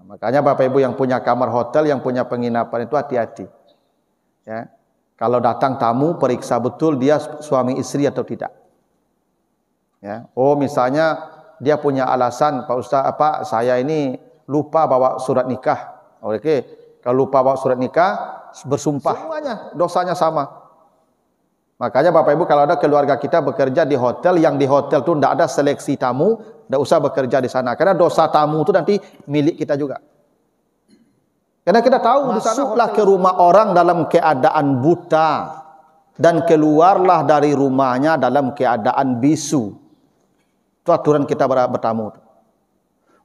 Makanya Bapak Ibu yang punya kamar hotel, yang punya penginapan itu hati-hati. Ya. Kalau datang tamu, periksa betul dia suami istri atau tidak. Ya. Oh, misalnya dia punya alasan, Pak Ustaz, saya ini lupa bawa surat nikah. Oke, kalau lupa bawa surat nikah, bersumpah. Semuanya dosanya sama. Makanya Bapak Ibu kalau ada keluarga kita bekerja di hotel, yang di hotel itu tidak ada seleksi tamu, tidak usah bekerja di sana. Karena dosa tamu itu nanti milik kita juga. Karena kita tahu masuklah ke rumah orang dalam keadaan buta dan keluarlah dari rumahnya dalam keadaan bisu. Itu aturan kita bertamu.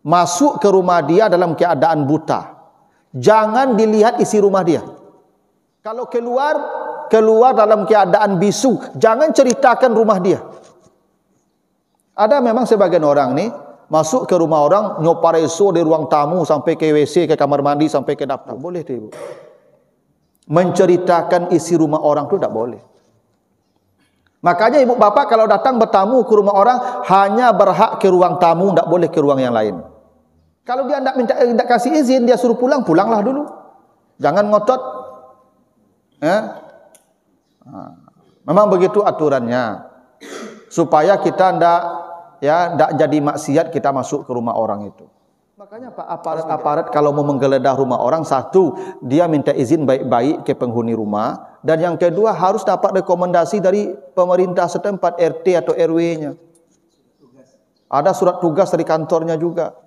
Masuk ke rumah dia dalam keadaan buta. Jangan dilihat isi rumah dia. Kalau keluar dalam keadaan bisu, jangan ceritakan rumah dia. Ada memang sebagian orang nih masuk ke rumah orang, nyopareso di ruang tamu sampai ke WC, ke kamar mandi, sampai ke dapur. Boleh tuh Ibu. Menceritakan isi rumah orang itu tidak boleh. Makanya Ibu Bapak kalau datang bertamu ke rumah orang hanya berhak ke ruang tamu, tidak boleh ke ruang yang lain. Kalau dia tidak kasih izin, dia suruh pulang, pulanglah dulu. Jangan ngotot. Memang begitu aturannya. Supaya kita tidak jadi maksiat kita masuk ke rumah orang itu. Makanya Pak aparat kalau mau menggeledah rumah orang, satu, dia minta izin baik-baik ke penghuni rumah, dan yang kedua harus dapat rekomendasi dari pemerintah setempat, RT atau RW-nya. Ada surat tugas dari kantornya juga.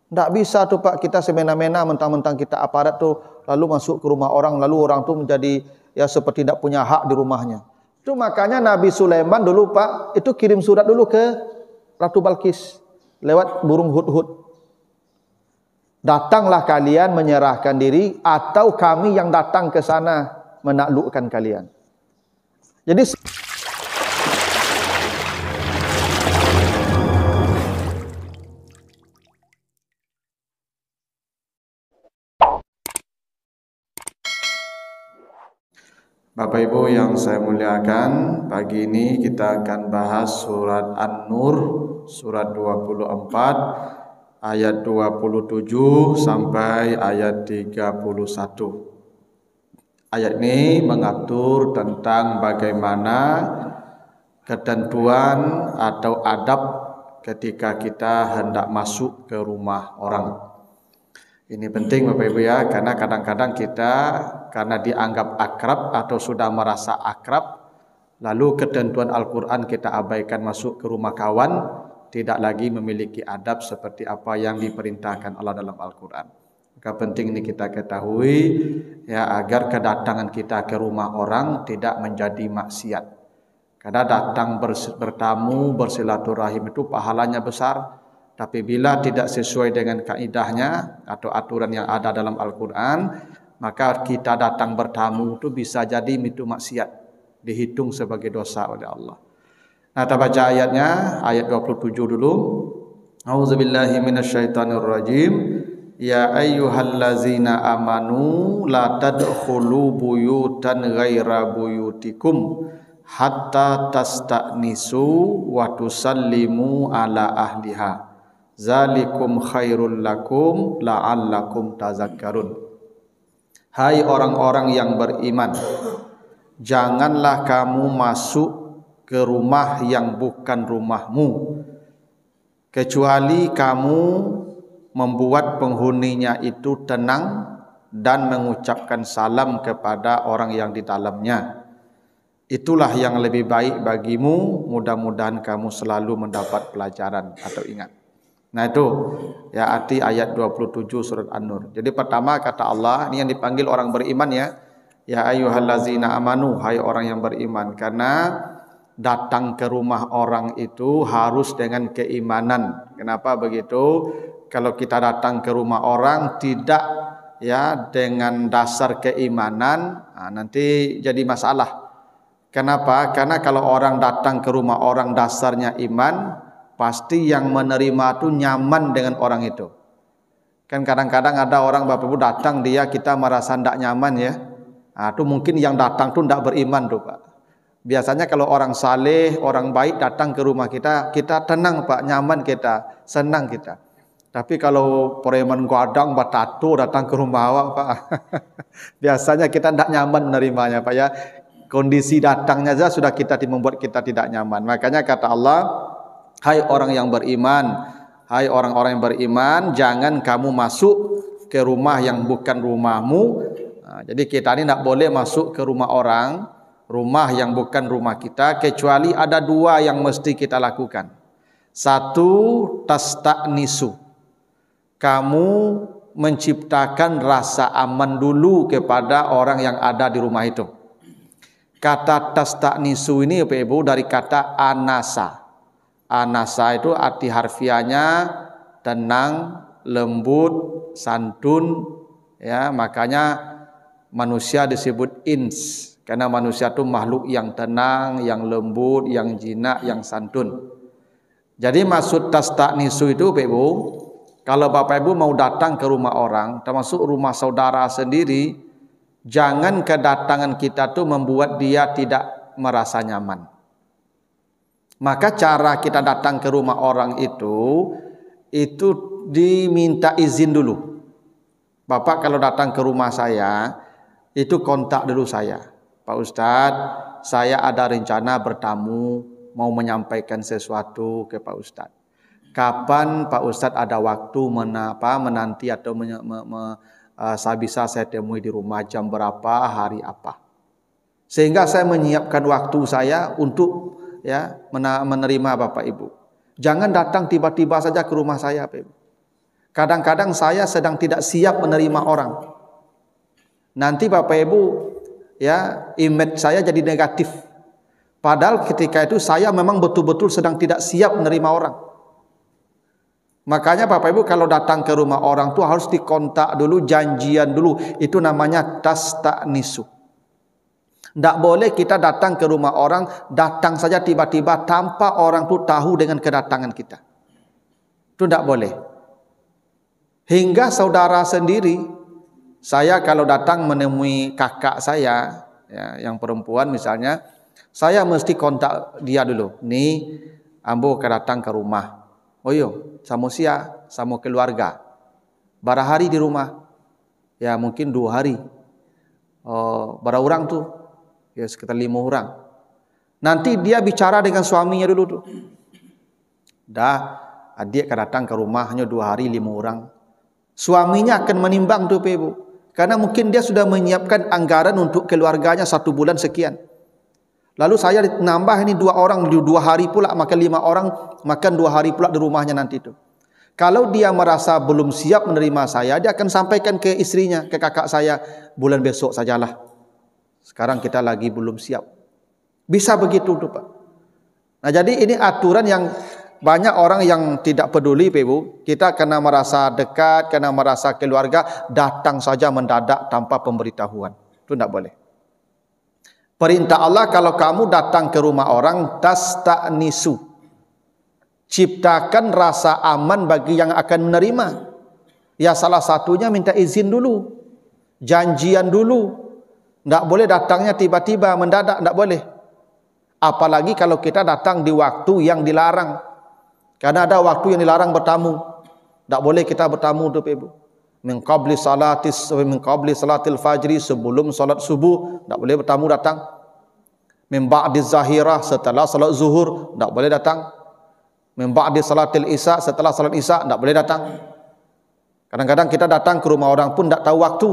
Tidak bisa tuh Pak kita semena-mena mentang-mentang kita aparat tuh lalu masuk ke rumah orang, lalu orang tuh menjadi seperti tidak punya hak di rumahnya. Itu makanya Nabi Sulaiman dulu Pak itu kirim surat dulu ke Ratu Balkis lewat burung hudhud. Datanglah kalian menyerahkan diri atau kami yang datang ke sana menaklukkan kalian. Jadi Bapak Ibu yang saya muliakan, pagi ini kita akan bahas surat An-Nur, surat 24, ayat 27 sampai ayat 31. Ayat ini mengatur tentang bagaimana ketentuan atau adab ketika kita hendak masuk ke rumah orang. Ini penting Bapak Ibu ya, karena kadang-kadang kita karena dianggap akrab atau sudah merasa akrab, lalu ketentuan Al-Quran kita abaikan masuk ke rumah kawan, tidak lagi memiliki adab seperti apa yang diperintahkan Allah dalam Al-Quran. Maka penting ini kita ketahui ya, agar kedatangan kita ke rumah orang tidak menjadi maksiat. Karena datang bertamu, bersilaturahim itu pahalanya besar. Tapi bila tidak sesuai dengan kaidahnya atau aturan yang ada dalam Al-Quran, maka kita datang bertamu itu bisa jadi itu maksiat, dihitung sebagai dosa oleh Allah. Nah, kita baca ayatnya, ayat 27 dulu. A'udzubillahi minasyaitonirrajim. Ya ayyuhallazina amanu la tadkhulu buyutan ghaira buyutikum hatta tasta'nisu wa tusallimu ala ahliha. Zalikum khairul lakum la'allakum tazakkarun. Hai orang-orang yang beriman, janganlah kamu masuk ke rumah yang bukan rumahmu, kecuali kamu membuat penghuninya itu tenang dan mengucapkan salam kepada orang yang di dalamnya. Itulah yang lebih baik bagimu, mudah-mudahan kamu selalu mendapat pelajaran atau ingat. Nah itu ya arti ayat 27 surat An-Nur. Jadi pertama kata Allah, ini yang dipanggil orang beriman ya. Ya ayyuhallazina amanu, hai orang yang beriman. Karena datang ke rumah orang itu harus dengan keimanan. Kenapa begitu? Kalau kita datang ke rumah orang tidak ya dengan dasar keimanan, nanti jadi masalah. Kenapa? Karena kalau orang datang ke rumah orang dasarnya iman, pasti yang menerima itu nyaman dengan orang itu. Kan kadang-kadang ada orang Bapak Ibu datang kita merasa tidak nyaman ya. Nah, itu mungkin yang datang itu tidak beriman tuh Pak. Biasanya kalau orang saleh, orang baik datang ke rumah kita, kita tenang Pak, nyaman kita, senang kita. Tapi kalau preman gadang batato datang ke rumah awak, Pak, biasanya kita tidak nyaman menerimanya, Pak ya. Kondisi datangnya saja sudah membuat kita tidak nyaman. Makanya kata Allah, hai orang yang beriman, hai orang-orang yang beriman, jangan kamu masuk ke rumah yang bukan rumahmu. Nah, jadi kita ini tidak boleh masuk ke rumah orang, rumah yang bukan rumah kita, kecuali ada dua yang mesti kita lakukan. Satu, tasta'nisu. Kamu menciptakan rasa aman dulu kepada orang yang ada di rumah itu. Kata tasta'nisu ini Bapak Ibu dari kata anasa. Anasa itu arti harfiahnya tenang, lembut, santun, ya, makanya manusia disebut ins karena manusia itu makhluk yang tenang, yang lembut, yang jinak, yang santun. Jadi maksud tasta'nisu itu Bapak Ibu, kalau Bapak Ibu mau datang ke rumah orang, termasuk rumah saudara sendiri, jangan kedatangan kita tuh membuat dia tidak merasa nyaman. Maka cara kita datang ke rumah orang itu diminta izin dulu. Bapak kalau datang ke rumah saya, itu kontak dulu saya. Pak Ustadz, saya ada rencana bertamu, mau menyampaikan sesuatu ke Pak Ustadz. Kapan Pak Ustadz ada waktu menanti atau saya bisa saya temui di rumah jam berapa, hari apa. Sehingga saya menyiapkan waktu saya untuk ya menerima Bapak Ibu. Jangan datang tiba-tiba saja ke rumah saya, Bapak Ibu. Kadang-kadang saya sedang tidak siap menerima orang. Nanti Bapak Ibu ya image saya jadi negatif. Padahal ketika itu saya memang betul-betul sedang tidak siap menerima orang. Makanya Bapak Ibu kalau datang ke rumah orang tuh harus dikontak dulu, janjian dulu. Itu namanya tasta'nisu. Tidak boleh kita datang ke rumah orang, datang saja tiba-tiba tanpa orang tuh tahu dengan kedatangan kita. Itu tidak boleh. Hingga saudara sendiri, saya kalau datang menemui kakak saya, ya, yang perempuan misalnya, saya mesti kontak dia dulu. Nih, ambo datang ke rumah. Oh yo, sama keluarga. Berapa hari di rumah? Ya mungkin 2 hari. Berapa orang tuh? Ya sekitar 5 orang. Nanti dia bicara dengan suaminya dulu tuh. Dah, adik datang ke rumah hanya 2 hari 5 orang. Suaminya akan menimbang tuh Ibu. Karena mungkin dia sudah menyiapkan anggaran untuk keluarganya 1 bulan sekian. Lalu saya nambah ini 2 orang, 2 hari pula, makan 5 orang, makan 2 hari pula di rumahnya nanti itu. Kalau dia merasa belum siap menerima saya, dia akan sampaikan ke istrinya, ke kakak saya, bulan besok sajalah. Sekarang kita lagi belum siap. Bisa begitu tuh Pak. Nah jadi ini aturan yang banyak orang yang tidak peduli Pak Ibu. Kita karena merasa dekat, karena merasa keluarga, datang saja mendadak tanpa pemberitahuan. Itu tidak boleh. Perintah Allah kalau kamu datang ke rumah orang, tasta'nisu. Ciptakan rasa aman bagi yang akan menerima. Ya salah satunya minta izin dulu. Janjian dulu. Tidak boleh datangnya tiba-tiba, mendadak, tidak boleh. Apalagi kalau kita datang di waktu yang dilarang. Karena ada waktu yang dilarang bertamu. Tidak boleh kita bertamu tuh Ibu. Min qabli salatil fajri, sebelum salat subuh tidak boleh bertamu datang. Min ba'di zahirah, setelah salat zuhur tidak boleh datang. Min ba'di salatil isya, setelah salat isya tidak boleh datang. Kadang-kadang kita datang ke rumah orang pun tidak tahu waktu.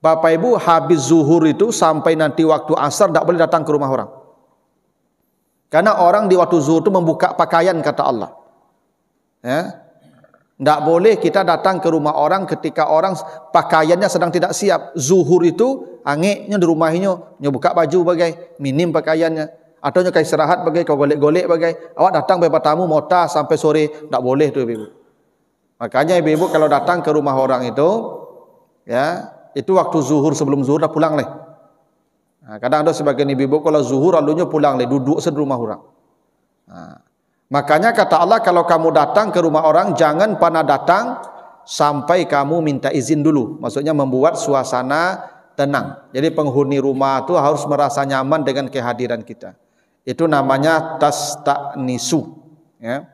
Bapak Ibu habis zuhur itu sampai nanti waktu asar tidak boleh datang ke rumah orang. Karena orang di waktu zuhur itu membuka pakaian kata Allah. Ya. Tidak boleh kita datang ke rumah orang ketika orang pakaiannya sedang tidak siap. Zuhur itu angeknya di rumahnya, buka baju bagai, minim pakaiannya. Atau nyokai istirahat bagai, kau golek-golek bagai. Awak datang beberapa tamu mota sampai sore, tidak boleh tuh ibu. Makanya ibu-ibu kalau datang ke rumah orang itu, ya itu waktu zuhur, sebelum zuhur dah pulang leh. Nah, kadang ada sebagian ibu-ibu kalau zuhur lalunya pulang leh, duduk di rumah orang. Nah, makanya kata Allah kalau kamu datang ke rumah orang jangan pernah datang sampai kamu minta izin dulu. Maksudnya membuat suasana tenang. Jadi penghuni rumah itu harus merasa nyaman dengan kehadiran kita. Itu namanya tasta'nisu. Ya.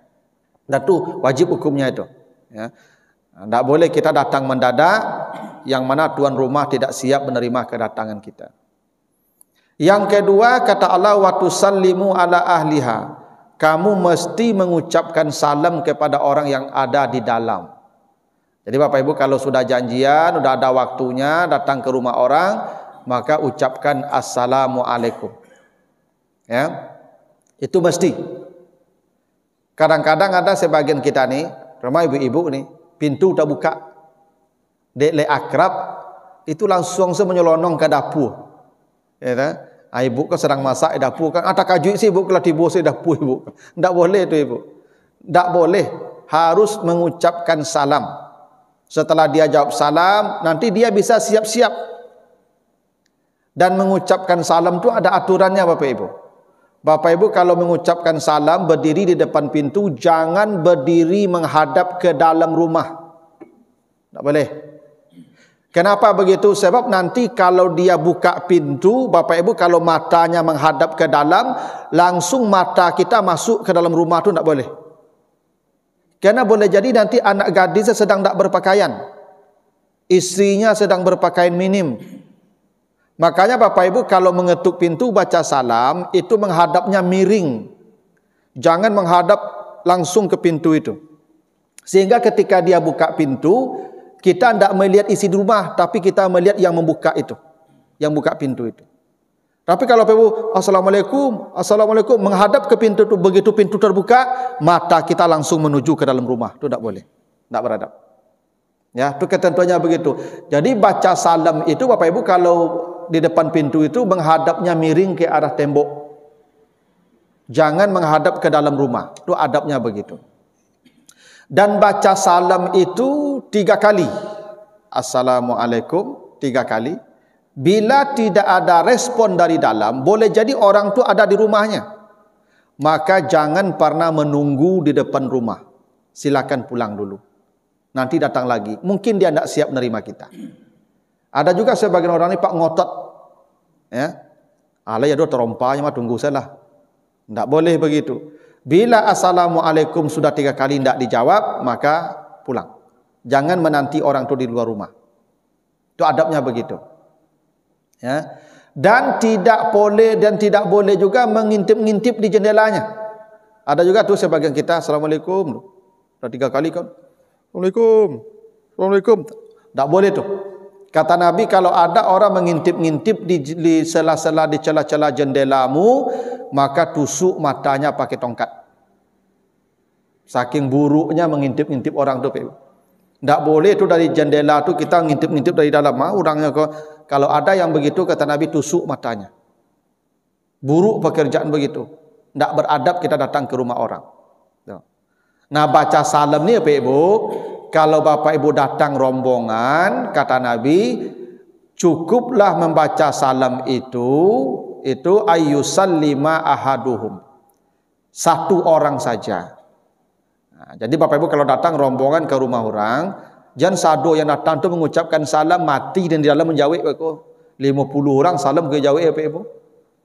Dan itu wajib hukumnya itu. Ya. Tidak boleh kita datang mendadak, yang mana tuan rumah tidak siap menerima kedatangan kita. Yang kedua, kata Allah, wa tusallimu ala ahliha. Kamu mesti mengucapkan salam kepada orang yang ada di dalam. Jadi Bapak Ibu kalau sudah janjian, sudah ada waktunya datang ke rumah orang, maka ucapkan assalamualaikum. Ya. Itu mesti. Kadang-kadang ada sebagian kita nih, rumah ibu-ibu nih, pintu udah buka, dek le akrab, itu langsung menyelonong ke dapur. Ya, kan? Ibu kan sedang masak di dapur kan, ada kaju sih ibu kalau tiba di dapur ibu. Tidak boleh itu ibu. Tidak boleh, harus mengucapkan salam. Setelah dia jawab salam, nanti dia bisa siap-siap. Dan mengucapkan salam itu ada aturannya Bapak Ibu. Bapak Ibu kalau mengucapkan salam berdiri di depan pintu, jangan berdiri menghadap ke dalam rumah. Tak boleh. Kenapa begitu? Sebab nanti kalau dia buka pintu, Bapak Ibu kalau matanya menghadap ke dalam, langsung mata kita masuk ke dalam rumah itu tak boleh. Karena boleh jadi nanti anak gadisnya sedang tak berpakaian, istrinya sedang berpakaian minim. Makanya Bapak Ibu kalau mengetuk pintu baca salam itu menghadapnya miring. Jangan menghadap langsung ke pintu itu. Sehingga ketika dia buka pintu, kita tidak melihat isi rumah, tapi kita melihat yang membuka itu. Yang buka pintu itu. Tapi kalau Bapak Ibu assalamualaikum, assalamualaikum menghadap ke pintu itu, begitu pintu terbuka, mata kita langsung menuju ke dalam rumah. Itu tidak boleh. Tidak beradab. Ya, itu ketentuannya begitu. Jadi baca salam itu Bapak Ibu kalau di depan pintu itu menghadapnya miring ke arah tembok. Jangan menghadap ke dalam rumah. Itu adabnya begitu. Dan baca salam itu 3 kali. Assalamualaikum 3 kali. Bila tidak ada respon dari dalam, boleh jadi orang itu ada di rumahnya. Maka jangan pernah menunggu di depan rumah. Silakan pulang dulu. Nanti datang lagi. Mungkin dia tidak siap menerima kita. Ada juga sebagian orang ini Pak ngotot. Ya. Ala ya do terompanya mah tunggu salah. Tidak boleh begitu. Bila assalamualaikum sudah 3 kali tidak dijawab, maka pulang. Jangan menanti orang itu di luar rumah. Itu adabnya begitu. Ya. Dan tidak boleh juga mengintip-ngintip di jendelanya. Ada juga tuh sebagian kita assalamualaikum. Sudah 3 kali kan. Assalamualaikum. Assalamualaikum. Tak boleh tuh. Kata Nabi kalau ada orang mengintip-ngintip di sela-sela di celah-celah jendelamu, maka tusuk matanya pakai tongkat. Saking buruknya mengintip-ngintip orang tu. Tak boleh tu dari jendela tu kita ngintip-ngintip dari dalam. Orangnya kalau ada yang begitu kata Nabi tusuk matanya. Buruk pekerjaan begitu. Tak beradab kita datang ke rumah orang. Nah baca salam ni Bapak Ibu. Kalau Bapak Ibu datang rombongan, kata Nabi, cukuplah membaca salam itu ayyusallima ahaduhum. 1 orang saja. Nah, jadi Bapak Ibu kalau datang rombongan ke rumah orang, jangan sado yang datang tu mengucapkan salam mati dan di dalam menjawab 50 orang salam ke jawab Bapak Ibu.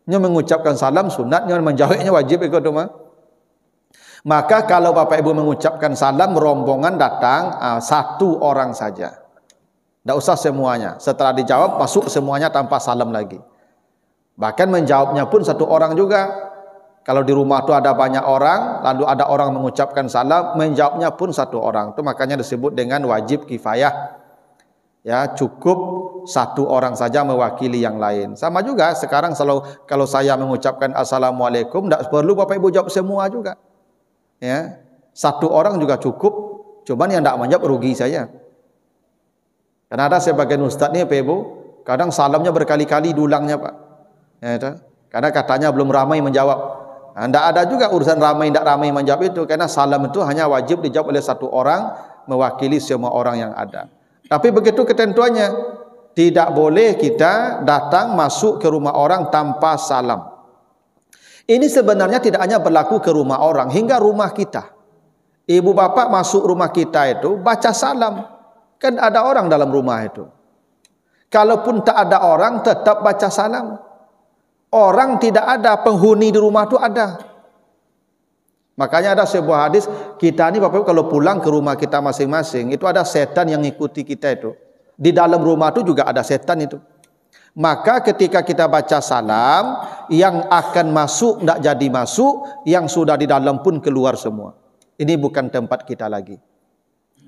Nya mengucapkan salam sunatnya, menjawabnya wajib ikut tu mah. Maka kalau Bapak Ibu mengucapkan salam, rombongan datang 1 orang saja. Tidak usah semuanya. Setelah dijawab, masuk semuanya tanpa salam lagi. Bahkan menjawabnya pun 1 orang juga. Kalau di rumah itu ada banyak orang, lalu ada orang mengucapkan salam, menjawabnya pun 1 orang. Itu makanya disebut dengan wajib kifayah. Ya, cukup 1 orang saja mewakili yang lain. Sama juga sekarang kalau saya mengucapkan assalamualaikum, tidak perlu Bapak Ibu jawab semua juga. Ya, 1 orang juga cukup. Cuman yang tidak menjawab rugi saya. Karena ada sebagian ustaz ni Pak Ibu, kadang salamnya berkali-kali diulangnya Pak. Ya, itu. Karena katanya belum ramai menjawab. Tidak ada juga urusan ramai tidak ramai menjawab itu. Karena salam itu hanya wajib dijawab oleh 1 orang mewakili semua orang yang ada. Tapi begitu ketentuannya, tidak boleh kita datang masuk ke rumah orang tanpa salam. Ini sebenarnya tidak hanya berlaku ke rumah orang, hingga rumah kita. Ibu bapak masuk rumah kita itu baca salam. Kan ada orang dalam rumah itu. Kalaupun tak ada orang tetap baca salam. Orang tidak ada, penghuni di rumah itu ada. Makanya ada sebuah hadis, kita ni Bapak Ibu kalau pulang ke rumah kita masing-masing, itu ada setan yang ngikuti kita itu. Di dalam rumah itu juga ada setan itu. Maka ketika kita baca salam, yang akan masuk tidak jadi masuk, yang sudah di dalam pun keluar semua. Ini bukan tempat kita lagi.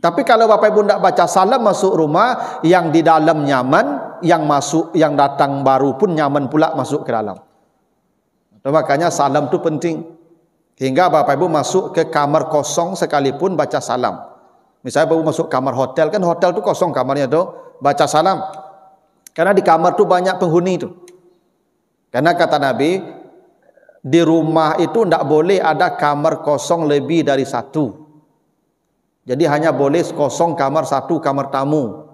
Tapi kalau Bapak Ibu tidak baca salam masuk rumah, yang di dalam nyaman, yang masuk, yang datang baru pun nyaman pula masuk ke dalam. Makanya salam itu penting. Hingga Bapak Ibu masuk ke kamar kosong sekalipun baca salam. Misalnya Bapak Ibu masuk kamar hotel, kan hotel itu kosong kamarnya itu, baca salam. Karena di kamar itu banyak penghuni itu. Karena kata Nabi, di rumah itu tidak boleh ada kamar kosong lebih dari satu. Jadi hanya boleh kosong kamar satu, kamar tamu.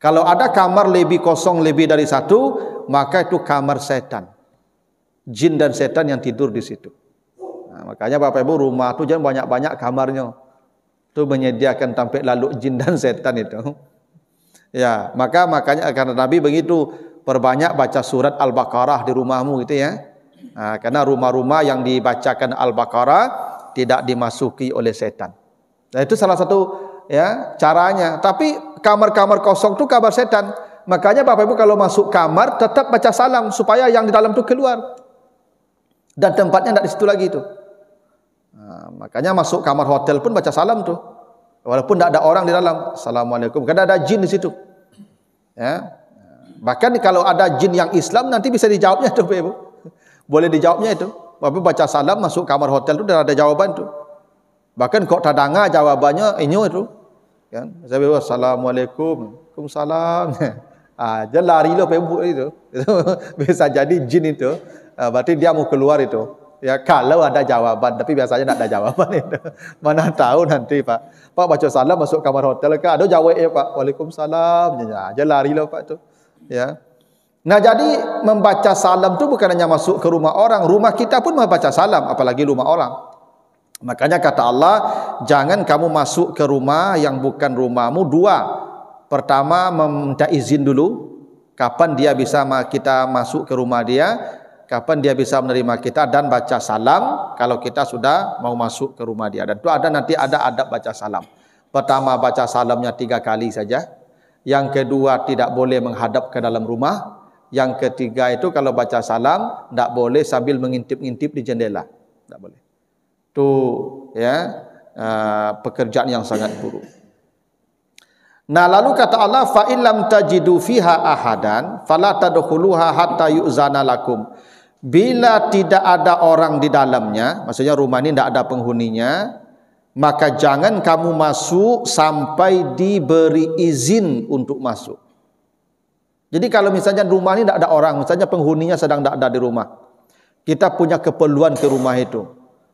Kalau ada kamar lebih kosong lebih dari satu, maka itu kamar setan. Jin dan setan yang tidur di situ. Nah, makanya Bapak Ibu rumah itu jangan banyak-banyak kamarnya. Itu menyediakan sampai lalu jin dan setan itu. Ya, makanya karena Nabi begitu, perbanyak baca surat Al-Baqarah di rumahmu gitu ya. Nah, karena rumah-rumah yang dibacakan Al-Baqarah tidak dimasuki oleh setan. Nah, itu salah satu ya caranya. Tapi kamar-kamar kosong itu kamar setan. Makanya Bapak Ibu kalau masuk kamar tetap baca salam supaya yang di dalam itu keluar. Dan tempatnya tidak di situ lagi itu. Nah, makanya masuk kamar hotel pun baca salam tuh. Walaupun tidak ada orang di dalam. Assalamualaikum. Karena ada jin di situ. Ya. Bahkan kalau ada jin yang Islam nanti bisa dijawabnya tuh, Bapak Ibu. Boleh dijawabnya itu. Bapak Ibu baca salam masuk kamar hotel itu dan ada jawaban tuh. Bahkan kok tak dengar jawabannya inyo itu. Kan? Saya bilang assalamualaikum. Waalaikumsalam. Dia lari loh Bapak Ibu itu. Bisa jadi jin itu. Berarti dia mau keluar itu. Ya kalau ada jawaban, tapi biasanya tidak ada jawaban itu. Mana tahu nanti Pak. Pak baca salam masuk kamar hotel ke ada jawab Pak. Waalaikumsalam. Dia lari loh Pak tu. Ya. Nah jadi membaca salam tu bukan hanya masuk ke rumah orang, rumah kita pun membaca salam, apalagi rumah orang. Makanya kata Allah, jangan kamu masuk ke rumah yang bukan rumahmu. Dua. Pertama meminta izin dulu. Kapan dia bisa kita masuk ke rumah dia? Kapan dia bisa menerima kita dan baca salam kalau kita sudah mau masuk ke rumah dia. Dan itu nanti ada adab baca salam. Pertama baca salamnya 3 kali saja. Yang kedua tidak boleh menghadap ke dalam rumah. Yang ketiga itu kalau baca salam tidak boleh sambil mengintip-ngintip di jendela. Tidak boleh. Itu ya pekerjaan yang sangat buruk. Nah lalu kata Allah fa illam tajidu fiha ahadan fala tadkhuluha hatta yu'zana lakum. Bila tidak ada orang di dalamnya, maksudnya rumah ini tidak ada penghuninya, maka jangan kamu masuk sampai diberi izin untuk masuk. Jadi kalau misalnya rumah ini tidak ada orang, misalnya penghuninya sedang tidak ada di rumah, kita punya keperluan ke rumah itu,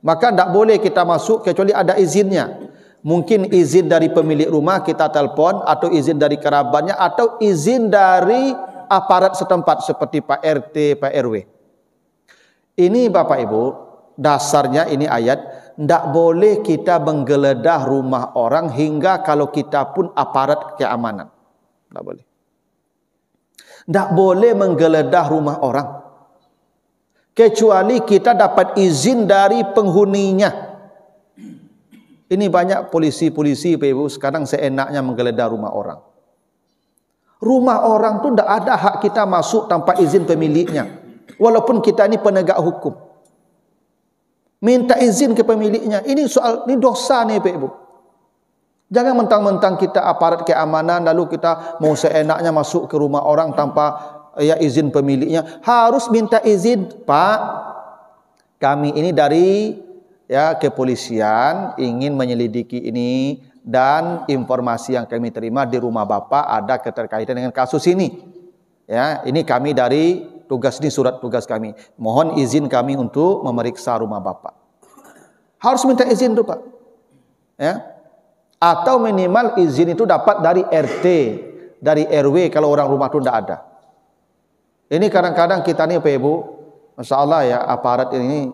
maka tidak boleh kita masuk kecuali ada izinnya. Mungkin izin dari pemilik rumah kita telepon, atau izin dari kerabatnya, atau izin dari aparat setempat seperti Pak RT, Pak RW. Ini Bapak Ibu, dasarnya ini ayat, tidak boleh kita menggeledah rumah orang hingga kalau kita pun aparat keamanan. Tidak boleh. Tidak boleh menggeledah rumah orang. Kecuali kita dapat izin dari penghuninya. Ini banyak polisi-polisi Bapak Ibu sekarang seenaknya menggeledah rumah orang. Rumah orang tu tidak ada hak kita masuk tanpa izin pemiliknya. Walaupun kita ini penegak hukum. Minta izin ke pemiliknya. Ini dosa nih Bapak Ibu. Jangan mentang-mentang kita aparat keamanan lalu kita mau seenaknya masuk ke rumah orang tanpa ya izin pemiliknya. Harus minta izin, Pak. Kami ini dari ya kepolisian ingin menyelidiki ini dan informasi yang kami terima di rumah Bapak ada keterkaitan dengan kasus ini. Ya, ini kami dari tugas ini surat tugas kami. Mohon izin kami untuk memeriksa rumah Bapak. Harus minta izin tu Pak. Ya. Atau minimal izin itu dapat dari RT, dari RW kalau orang rumah itu tidak ada. Ini kadang-kadang kita ni Pak Ibu, Masya Allah ya aparat ini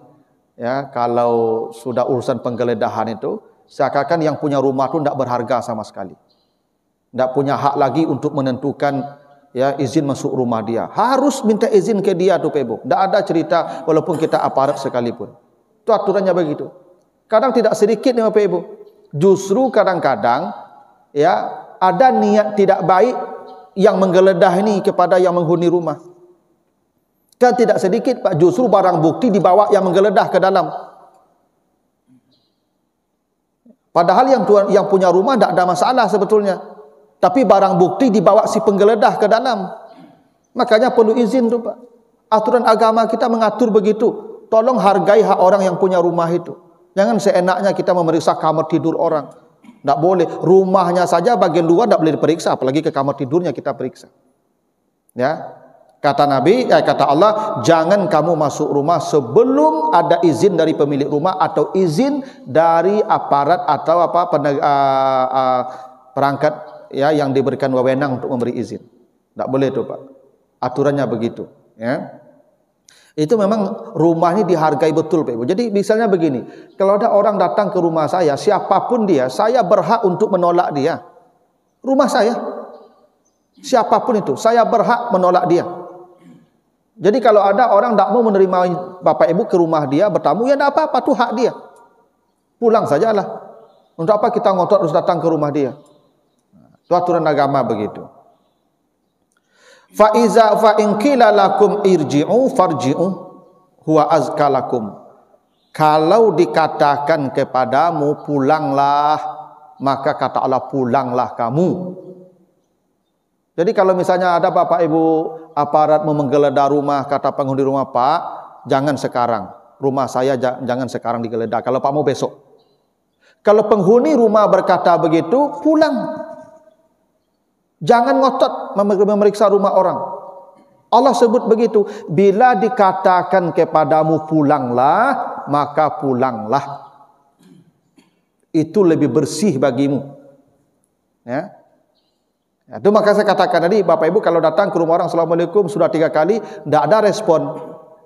ya kalau sudah urusan penggeledahan itu seakan-akan yang punya rumah itu tidak berharga sama sekali. Tidak punya hak lagi untuk menentukan ya izin masuk rumah dia. Harus minta izin ke dia tuh Pak Ibu. Tidak ada cerita walaupun kita aparat sekalipun. Itu aturannya begitu. Kadang tidak sedikit nih Bapak Ibu. Justru kadang-kadang ya ada niat tidak baik yang menggeledah ini kepada yang menghuni rumah. Kan tidak sedikit Pak, justru barang bukti dibawa yang menggeledah ke dalam. Padahal yang punya rumah tidak ada masalah sebetulnya. Tapi barang bukti dibawa si penggeledah ke dalam. Makanya perlu izin tuh Pak. Aturan agama kita mengatur begitu. Tolong hargai hak orang yang punya rumah itu. Jangan seenaknya kita memeriksa kamar tidur orang. Tidak boleh. Rumahnya saja bagian luar tidak boleh diperiksa. Apalagi ke kamar tidurnya kita periksa. Ya. Kata Nabi, kata Allah, jangan kamu masuk rumah sebelum ada izin dari pemilik rumah atau izin dari aparat atau perangkat ya yang diberikan wewenang untuk memberi izin. Tak boleh itu Pak. Aturannya begitu. Ya. Itu memang rumah ini dihargai betul Pak Ibu. Jadi misalnya begini, kalau ada orang datang ke rumah saya, siapapun dia, saya berhak untuk menolak dia. Rumah saya, siapapun itu, saya berhak menolak dia. Jadi kalau ada orang tak mau menerima Bapak Ibu ke rumah dia bertamu, ya tidak apa-apa, itu hak dia. Pulang sajalah. Untuk apa kita ngotot harus datang ke rumah dia? Itu aturan agama begitu. Fa in qila lakum irji'u farji'u huwa azka lakum. Kalau dikatakan kepadamu pulanglah, maka kata Allah pulanglah kamu. Jadi kalau misalnya ada Bapak Ibu aparat mau menggeledah rumah, kata penghuni rumah, Pak, jangan sekarang. Rumah saya jangan sekarang digeledah. Kalau Pak mau besok. Kalau penghuni rumah berkata begitu, pulang. Jangan ngotot memeriksa rumah orang. Allah sebut begitu. Bila dikatakan kepadamu pulanglah, maka pulanglah. Itu lebih bersih bagimu. Ya. Itu maka saya katakan tadi, Bapak Ibu kalau datang ke rumah orang, Assalamualaikum, sudah 3 kali, tidak ada respon.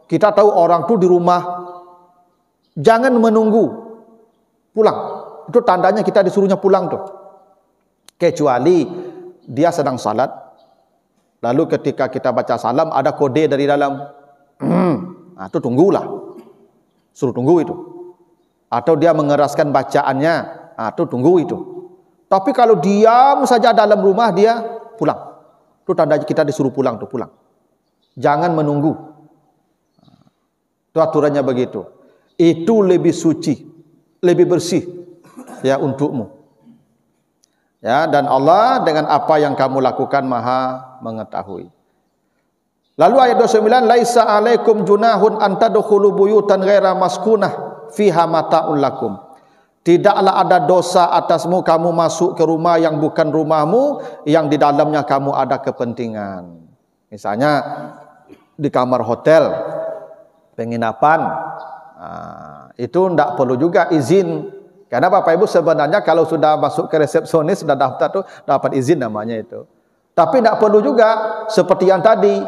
Kita tahu orang itu di rumah. Jangan menunggu. Pulang. Itu tandanya kita disuruhnya pulang tuh. Kecuali dia sedang salat. Lalu ketika kita baca salam, ada kode dari dalam. Nah, itu tunggulah. Suruh tunggu itu. Atau dia mengeraskan bacaannya. Nah, itu tunggu itu. Tapi kalau diam saja dalam rumah, dia pulang. Itu tanda kita disuruh pulang tuh, pulang. Jangan menunggu. Itu aturannya begitu. Itu lebih suci, lebih bersih ya untukmu. Ya, dan Allah dengan apa yang kamu lakukan Maha mengetahui. Lalu ayat 29, laisa alaikum junahun an tadkhulu buyutan ghaira maskunah fiha mata'un lakum. Tidaklah ada dosa atasmu kamu masuk ke rumah yang bukan rumahmu, yang di dalamnya kamu ada kepentingan. Misalnya di kamar hotel, penginapan, itu tidak perlu juga izin. Karena Bapak Ibu sebenarnya kalau sudah masuk ke resepsionis, sudah daftar tuh dapat izin namanya itu. Tapi tidak perlu juga seperti yang tadi,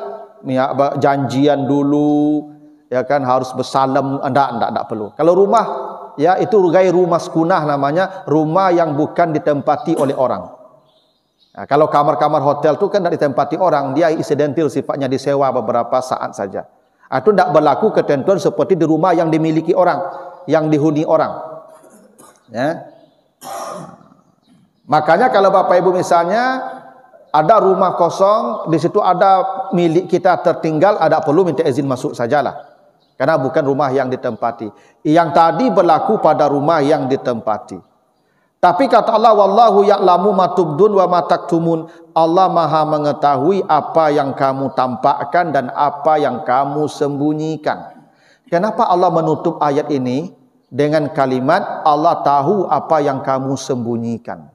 ya, janjian dulu, ya kan harus bersalam, tidak perlu. Kalau rumah, ya itu ghairu maskunah namanya, rumah yang bukan ditempati oleh orang. Nah, kalau kamar-kamar hotel itu kan tidak ditempati orang, dia insidental sifatnya, disewa beberapa saat saja. Itu tidak berlaku ketentuan seperti di rumah yang dimiliki orang, yang dihuni orang. Ya. Makanya kalau Bapak Ibu misalnya ada rumah kosong, di situ ada milik kita tertinggal, ada perlu minta izin masuk sajalah. Karena bukan rumah yang ditempati. Yang tadi berlaku pada rumah yang ditempati. Tapi kata Allah, wallahu ya'lamu ma tubdun wa ma taktumun. Allah Maha mengetahui apa yang kamu tampakkan dan apa yang kamu sembunyikan. Kenapa Allah menutup ayat ini dengan kalimat Allah tahu apa yang kamu sembunyikan?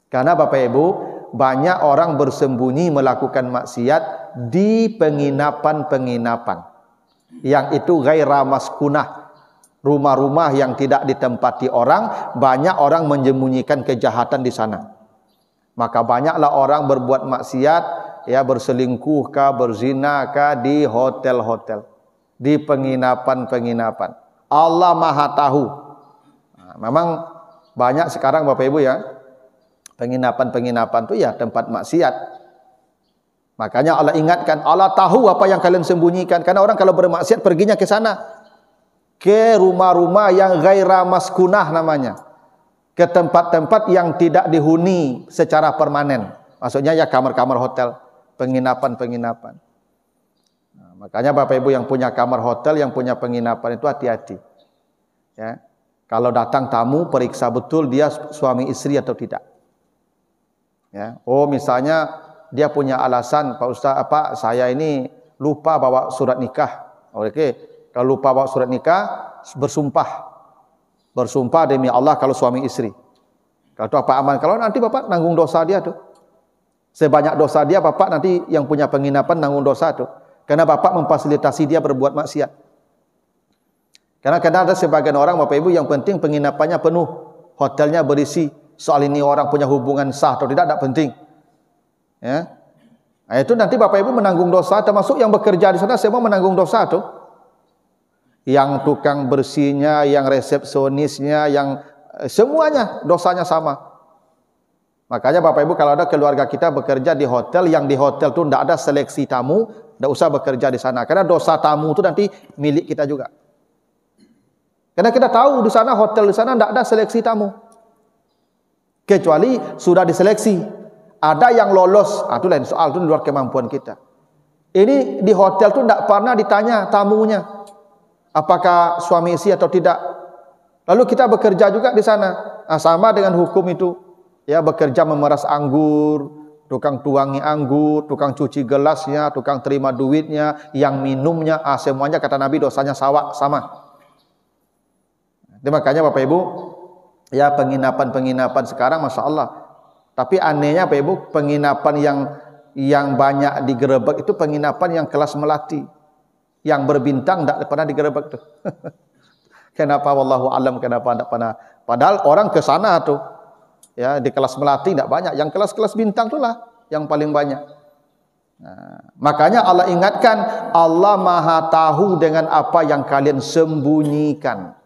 Karena Bapak Ibu, banyak orang bersembunyi melakukan maksiat di penginapan-penginapan yang itu ghaira maskunah, rumah-rumah yang tidak ditempati orang. Banyak orang menyembunyikan kejahatan di sana. Maka banyaklah orang berbuat maksiat, ya berselingkuh kah, berzina kah di hotel-hotel, di penginapan-penginapan. Allah Maha tahu. Nah, memang banyak sekarang Bapak Ibu ya, penginapan-penginapan itu ya tempat maksiat. Makanya Allah ingatkan, Allah tahu apa yang kalian sembunyikan. Karena orang kalau bermaksiat perginya ke sana, ke rumah-rumah yang ghaira maskunah namanya, ke tempat-tempat yang tidak dihuni secara permanen. Maksudnya ya kamar-kamar hotel, penginapan-penginapan. Nah, makanya Bapak Ibu yang punya kamar hotel, yang punya penginapan itu hati-hati. Ya. Kalau datang tamu, periksa betul dia suami istri atau tidak. Ya. Oh, misalnya dia punya alasan, Pak Ustaz, saya ini lupa bawa surat nikah. Oke, kalau lupa bawa surat nikah, bersumpah demi Allah kalau suami istri. Kalau itu apa aman? Kalau nanti Bapak nanggung dosa dia tuh. Sebanyak dosa dia, Bapak nanti yang punya penginapan nanggung dosa tuh. Karena Bapak memfasilitasi dia berbuat maksiat. Karena kadang ada sebagian orang, Bapak Ibu, yang penting penginapannya penuh, hotelnya berisi. Soal ini orang punya hubungan sah atau tidak penting. Ya. Nah, itu nanti Bapak Ibu menanggung dosa, termasuk yang bekerja di sana semua menanggung dosa tuh. Yang tukang bersihnya, yang resepsionisnya, yang semuanya dosanya sama. Makanya Bapak Ibu kalau ada keluarga kita bekerja di hotel, yang di hotel itu tidak ada seleksi tamu, tidak usah bekerja di sana. Karena dosa tamu itu nanti milik kita juga. Karena kita tahu di sana, hotel di sana tidak ada seleksi tamu. Kecuali sudah diseleksi. Ada yang lolos, itu lain soal, itu di luar kemampuan kita. Ini di hotel itu tidak pernah ditanya tamunya, apakah suami istri atau tidak. Lalu kita bekerja juga di sana. Nah, sama dengan hukum itu. Ya, bekerja memeras anggur, tukang tuangi anggur, tukang cuci gelasnya, tukang terima duitnya, yang minumnya, semuanya kata Nabi dosanya sama. Jadi makanya Bapak Ibu, ya penginapan-penginapan sekarang Masya Allah. Tapi anehnya Bapak Ibu, penginapan yang banyak digerebek itu penginapan yang kelas melati. Yang berbintang tidak pernah digerebek tuh. Kenapa wallahu alam, kenapa tidak pernah. Padahal orang ke sana tuh. Ya, di kelas melati tidak banyak, yang kelas-kelas bintang itulah yang paling banyak. Nah, makanya Allah ingatkan, Allah Maha tahu dengan apa yang kalian sembunyikan.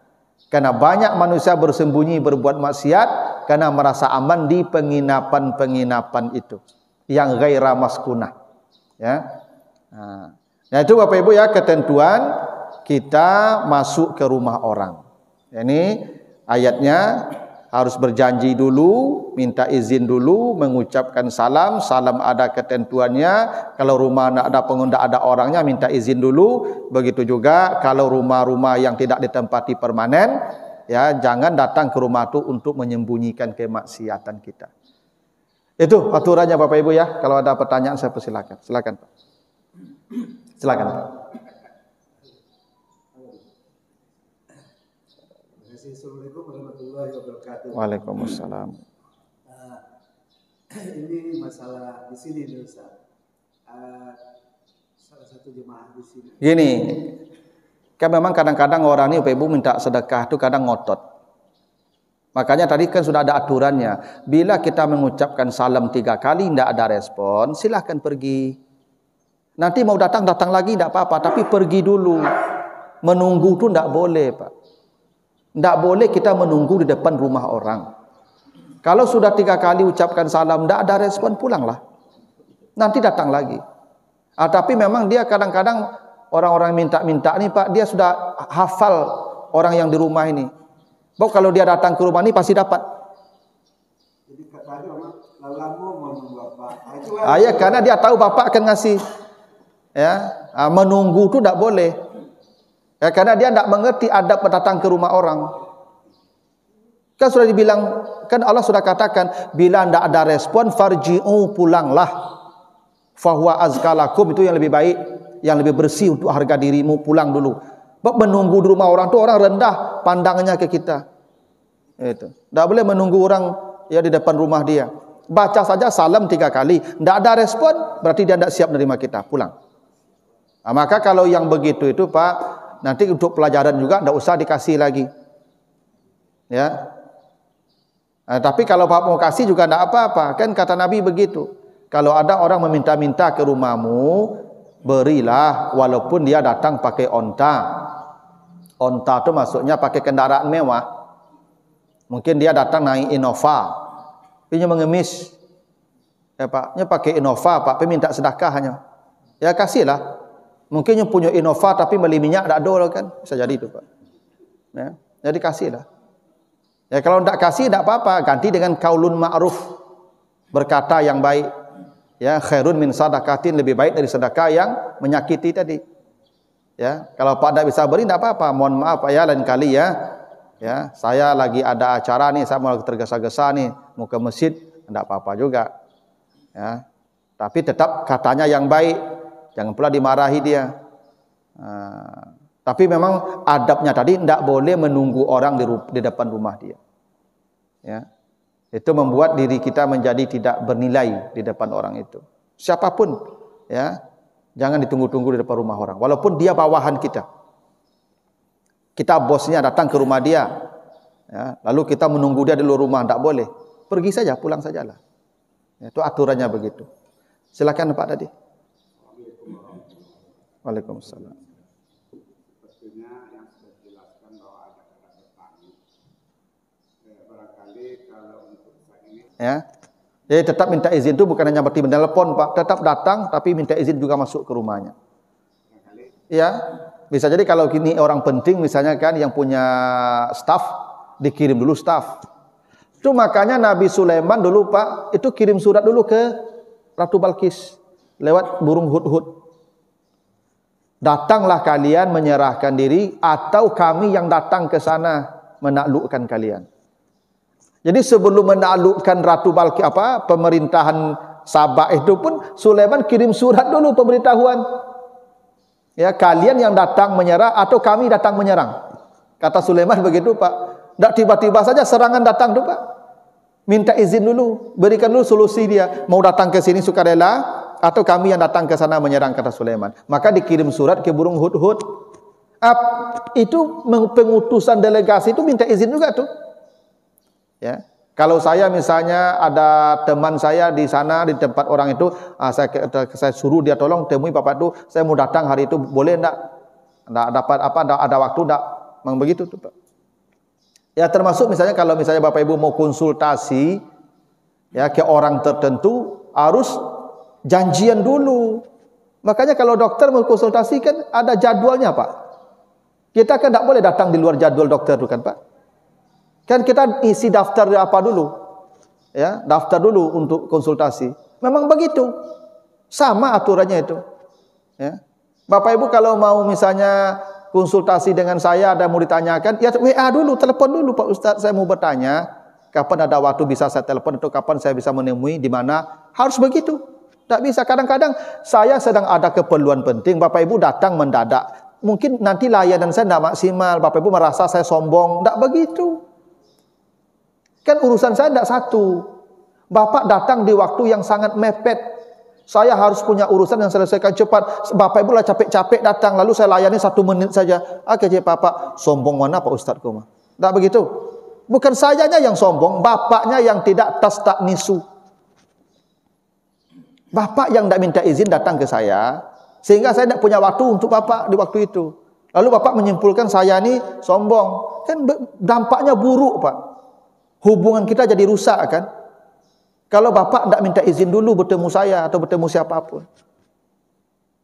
Karena banyak manusia bersembunyi berbuat maksiat karena merasa aman di penginapan-penginapan itu yang ghaira maskunah. Ya. Nah, itu Bapak Ibu ya ketentuan kita masuk ke rumah orang. Ini ayatnya harus berjanji dulu, minta izin dulu, mengucapkan salam. Salam ada ketentuannya. Kalau rumah ada penghuni, ada orangnya, minta izin dulu. Begitu juga kalau rumah-rumah yang tidak ditempati permanen, ya jangan datang ke rumah itu untuk menyembunyikan kemaksiatan kita. Itu aturannya Bapak Ibu ya. Kalau ada pertanyaan saya persilakan. Silakan Pak. Silakan Pak. Assalamualaikum warahmatullahi wabarakatuh. Waalaikumsalam. Ini masalah di sini Ustaz. Salah satu jemaah di sini. Gini, kan memang kadang-kadang orang ini Bapak Ibu minta sedekah itu kadang ngotot. Makanya tadi kan sudah ada aturannya. Bila kita mengucapkan salam 3 kali tidak ada respon, silahkan pergi. Nanti mau datang lagi tidak apa-apa, tapi pergi dulu. Menunggu itu tidak boleh Pak. Tidak boleh kita menunggu di depan rumah orang. Kalau sudah 3 kali ucapkan salam, tidak ada respon, pulanglah. Nanti datang lagi. Tapi memang dia kadang-kadang orang-orang minta-minta nih Pak, dia sudah hafal orang yang di rumah ini. Bahwa kalau dia datang ke rumah ini pasti dapat. Jadi tadi lama mau nunggu Bapak. Ya, karena dia tahu Bapak akan ngasih. Ya, menunggu itu tidak boleh. Ya, karena dia tidak mengerti adab datang ke rumah orang. Kan sudah dibilang, kan Allah sudah katakan, bila tidak ada respon, farji'u, pulanglah. Fahuwa azkalakum, itu yang lebih baik, yang lebih bersih untuk harga dirimu, pulang dulu. Menunggu di rumah orang itu orang rendah pandangannya ke kita. Itu. Tidak boleh menunggu orang ya di depan rumah dia. Baca saja salam 3 kali, tidak ada respon, berarti dia tidak siap menerima kita, pulang. Nah, maka kalau yang begitu itu Pak, nanti untuk pelajaran juga tidak usah dikasih lagi. Ya. Tapi kalau Pak mau kasih juga tidak apa-apa. Kan kata Nabi begitu. Kalau ada orang meminta-minta ke rumahmu, berilah walaupun dia datang pakai onta. Onta itu maksudnya pakai kendaraan mewah. Mungkin dia datang naik Innova. Dia mengemis. Ya Pak, dia pakai Innova, Pak, minta sedekah hanya. Ya kasihlah. Mungkin yang punya Innova tapi beli minyak tak ada kan, bisa jadi itu Pak. Ya, jadi kasihlah. Ya kalau tidak kasih tidak apa-apa, ganti dengan kaulun ma'ruf, berkata yang baik. Ya, khairun min sadaqatin, lebih baik dari sedekah yang menyakiti tadi. Ya, kalau Pak tidak bisa beri tidak apa-apa, mohon maaf Pak ya, lain kali ya. Ya, saya lagi ada acara nih, saya mau tergesa-gesa nih, mau ke masjid, tidak apa-apa juga. Ya, tapi tetap katanya yang baik, jangan pula dimarahi dia. Tapi memang adabnya tadi tidak boleh menunggu orang di depan rumah dia. Ya, itu membuat diri kita menjadi tidak bernilai di depan orang itu. Siapapun, ya, jangan ditunggu-tunggu di depan rumah orang. Walaupun dia bawahan kita, kita bosnya datang ke rumah dia, ya, lalu kita menunggu dia di luar rumah, tidak boleh. Pergi saja, pulang sajalah. Ya, itu aturannya begitu. Silakan Pak tadi. Waalaikumsalam. Ya, jadi tetap minta izin itu bukan hanya berarti menelpon Pak, tetap datang tapi minta izin juga masuk ke rumahnya. Ya, bisa jadi kalau gini orang penting misalnya kan yang punya staf, dikirim dulu staf. Itu makanya Nabi Sulaiman dulu Pak, itu kirim surat dulu ke Ratu Balkis lewat burung hudhud. Datanglah kalian menyerahkan diri atau kami yang datang ke sana menaklukkan kalian. Jadi sebelum menaklukkan Ratu Balkis pemerintahan Sabah itu pun Sulaiman kirim surat dulu pemberitahuan. Ya, kalian yang datang menyerah atau kami datang menyerang. Kata Sulaiman begitu Pak. Tidak tiba-tiba saja serangan datang tuh Pak. Minta izin dulu, berikan dulu solusi dia. Mau datang ke sini sukarela atau kami yang datang ke sana menyerang, kata Sulaiman. Maka dikirim surat ke burung hudhud. Itu pengutusan delegasi itu minta izin juga tuh. Ya, kalau saya misalnya ada teman saya di sana di tempat orang itu, saya suruh dia tolong temui bapak itu, saya mau datang hari itu, boleh enggak? Enggak dapat ada waktu enggak? Memang begitu tuh Pak. Ya termasuk misalnya kalau misalnya bapak ibu mau konsultasi ya ke orang tertentu harus janjian dulu. Makanya kalau dokter mau konsultasi kan ada jadwalnya Pak. Kita kan enggak boleh datang di luar jadwal dokter tuh kan Pak. Kan kita isi daftar apa dulu, ya daftar dulu untuk konsultasi. Memang begitu, sama aturannya itu. Ya. Bapak Ibu kalau mau misalnya konsultasi dengan saya ada mau ditanyakan, ya WA dulu, telepon dulu Pak Ustadz, saya mau bertanya, kapan ada waktu bisa saya telepon atau kapan saya bisa menemui di mana? Harus begitu. Tak bisa. Kadang-kadang saya sedang ada keperluan penting, Bapak Ibu datang mendadak. Mungkin nanti layanan saya tidak maksimal, Bapak Ibu merasa saya sombong, tidak begitu. Kan urusan saya tidak satu. Bapak datang di waktu yang sangat mepet. Saya harus punya urusan yang selesaikan cepat. Bapak Ibu lah capek-capek datang, lalu saya layani 1 menit saja. Oke, Bapak, sombong mana Pak Ustadz Koma? Tidak begitu. Bukan sayanya yang sombong, bapaknya yang tidak tas tak nisu. Bapak yang tidak minta izin datang ke saya, sehingga saya tidak punya waktu untuk Bapak di waktu itu. Lalu Bapak menyimpulkan saya ini sombong. Kan dampaknya buruk Pak. Hubungan kita jadi rusak kan? Kalau Bapak tidak minta izin dulu bertemu saya atau bertemu siapapun.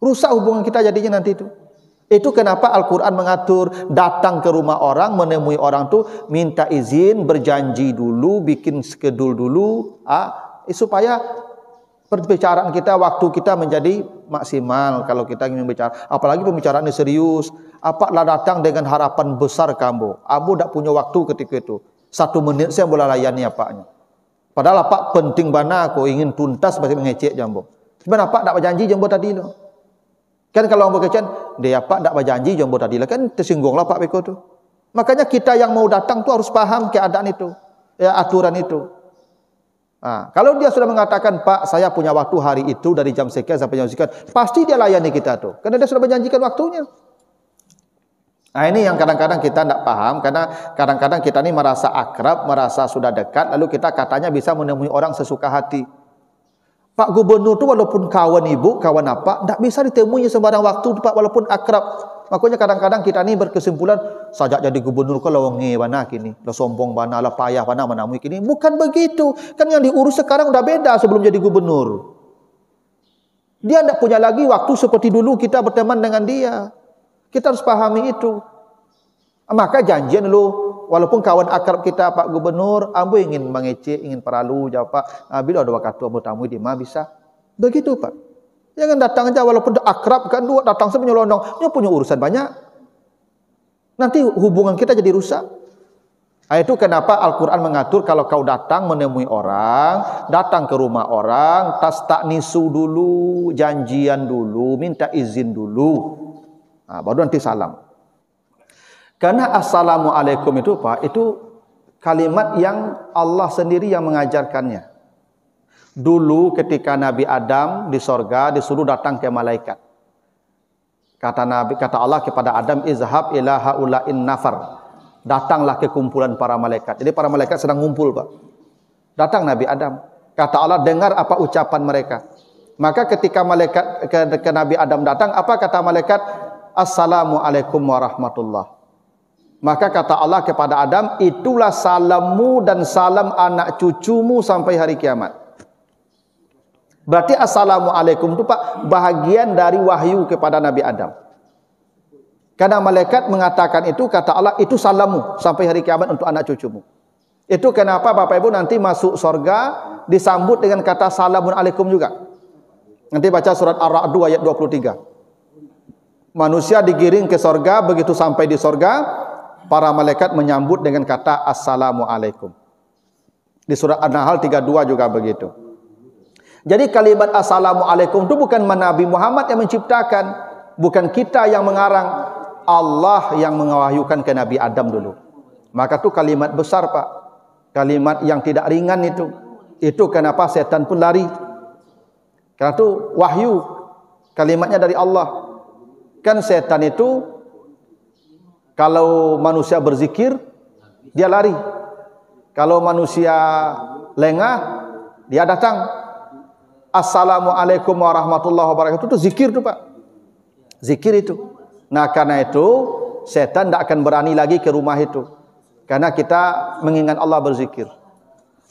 Rusak hubungan kita jadinya nanti itu. Itu kenapa Al-Quran mengatur datang ke rumah orang, menemui orang itu, minta izin, berjanji dulu, bikin schedule dulu, supaya perbicaraan kita, waktu kita menjadi maksimal kalau kita ingin bicara. Apalagi pembicaraan ini serius. Apalah datang dengan harapan besar kamu. Kamu tidak punya waktu ketika itu. 1 menit saya boleh layani apaknya. Padahal Pak penting bana aku ingin tuntas bagi mengecek jambo. Sebenarnya Pak tak berjanji jambo tadi lo. Kan kalau orang berkecen, dia Pak tak berjanji jambo tadi lah kan tersinggunglah Pak Beko tu. Makanya kita yang mau datang tu harus paham keadaan itu, ya aturan itu. Kalau dia sudah mengatakan Pak saya punya waktu hari itu dari jam sekian sampai jam sekian, pasti dia layani kita tu. Karena dia sudah berjanjikan waktunya. Ini yang kadang-kadang kita tidak paham, karena kadang-kadang kita ini merasa akrab, merasa sudah dekat, lalu kita katanya bisa menemui orang sesuka hati. Pak Gubernur itu walaupun kawan ibu, kawan apa, tidak bisa ditemui sembarang waktu Pak, walaupun akrab. Makanya kadang-kadang kita ini berkesimpulan, sajak jadi gubernur kau lawangi mana kini, lah sombong mana, lah payah mana menemui kini. Bukan begitu, kan yang diurus sekarang udah beda sebelum jadi gubernur. Dia tidak punya lagi waktu seperti dulu kita berteman dengan dia. Kita harus pahami itu. Maka janjian dulu. Walaupun kawan akrab kita Pak Gubernur, ambo ingin mengecek, ingin peralu, jawab Pak, bila ada waktu ambo tamu di mana bisa. Begitu Pak. Jangan datang aja walaupun akrab kan, dua datang semenyelonong, dia punya urusan banyak. Nanti hubungan kita jadi rusak. Itu kenapa Al-Quran mengatur kalau kau datang menemui orang, datang ke rumah orang, tastaknisu dulu, janjian dulu, minta izin dulu. Nah, baru nanti salam. Karena assalamualaikum itu Pak, itu kalimat yang Allah sendiri yang mengajarkannya. Dulu ketika Nabi Adam di sorga disuruh datang ke malaikat. Kata Allah kepada Adam, izhab ila haula'in nafar. Datanglah ke kumpulan para malaikat. Jadi para malaikat sedang ngumpul Pak. Datang Nabi Adam. Kata Allah, dengar apa ucapan mereka. Maka ketika malaikat ke Nabi Adam datang, apa kata malaikat? Assalamualaikum warahmatullah. Maka kata Allah kepada Adam, itulah salammu dan salam anak cucumu sampai hari kiamat. Berarti assalamualaikum itu Pak, bahagian dari wahyu kepada Nabi Adam. Karena malaikat mengatakan itu, kata Allah, itu salammu sampai hari kiamat untuk anak cucumu. Itu kenapa Bapak Ibu nanti masuk sorga disambut dengan kata salamun alaikum juga. Nanti baca surat Ar-Ra'd ayat 23. Manusia digiring ke sorga, begitu sampai di sorga, para malaikat menyambut dengan kata assalamualaikum. Di surat An-Nahl 32 juga begitu. Jadi kalimat assalamualaikum itu bukan Nabi Muhammad yang menciptakan, bukan kita yang mengarang, Allah yang mewahyukan ke Nabi Adam dulu. Maka itu kalimat besar Pak, kalimat yang tidak ringan itu. Itu kenapa setan pun lari. Karena itu wahyu, kalimatnya dari Allah. Kan setan itu kalau manusia berzikir, dia lari. Kalau manusia lengah, dia datang. Assalamualaikum warahmatullahi wabarakatuh. Itu zikir itu Pak. Zikir itu. Nah karena itu, setan tidak akan berani lagi ke rumah itu. Karena kita mengingat Allah berzikir.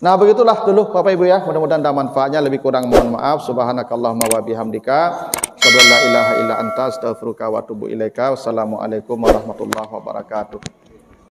Nah begitulah dulu Bapak Ibu ya. Mudah-mudahan ada manfaatnya. Lebih kurang mohon maaf. Subhanakallahumma wa bihamdika. Asyhadu an la ilaha illa anta astaghfiruka wa atubu ilaika. Wassalamualaikum warahmatullahi wabarakatuh.